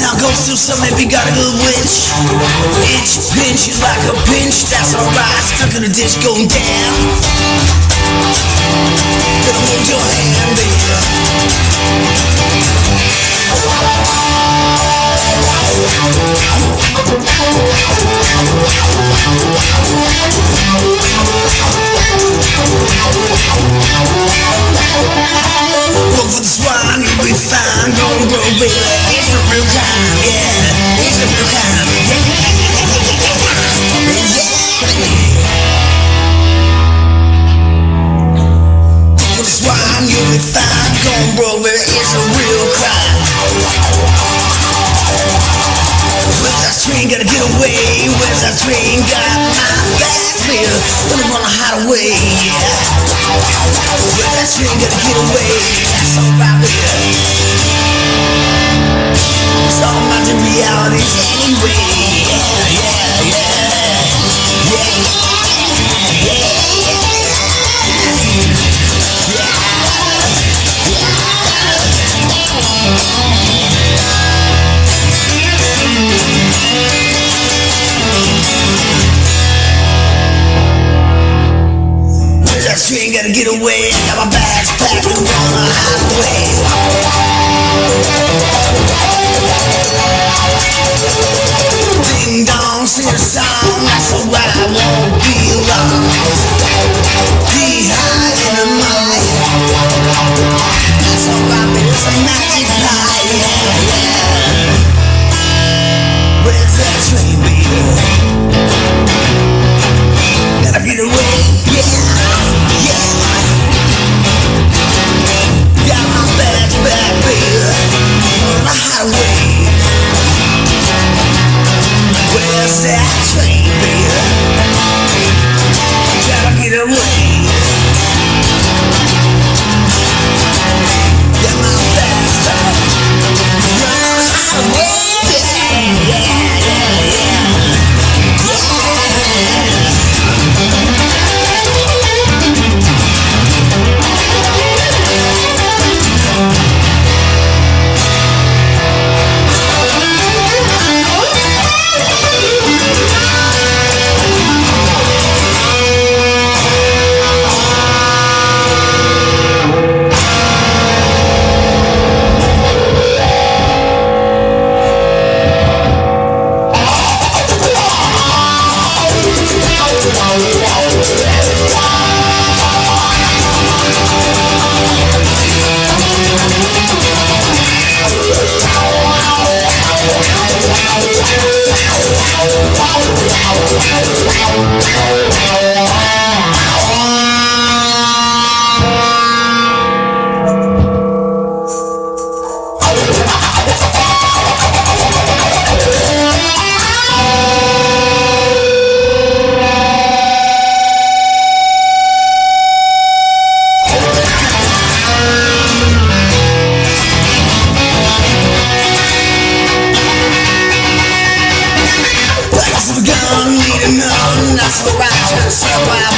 Now goes to some if you got a good winch. Itch, pinch, you like a pinch, that's alright. Stuck in the ditch going down. Gonna hold your hand, baby. Look for the swine, you'll be fine. Gonna grow, baby. It's a real time, yeah. It's a real time, yeah. Look for the swine, you'll be fine. Gonna grow, baby. It's a real crime. Where's that train gotta get away? Where's that train got my back, baby? Gonna run a hideaway, yeah. Where's that train gotta get away? That's alright, baby. It's all about the realities anyway. Yeah, yeah, yeah. Yeah, yeah. Where's that train gotta get away? I got my bags packed and on the highway. Ding dong, sing a song, that's alright, I won't be long. Be high in the night. That's alright, but it's a magic night, yeah, yeah. Where's that train, baby? Gotta get away, yeah, yeah. Got my bags back, baby, on the highway. Where's that train, baby? Gotta get away. Get my bags back, run on the highway. Yeah, yeah, yeah, yeah. No, not so right, turn circle.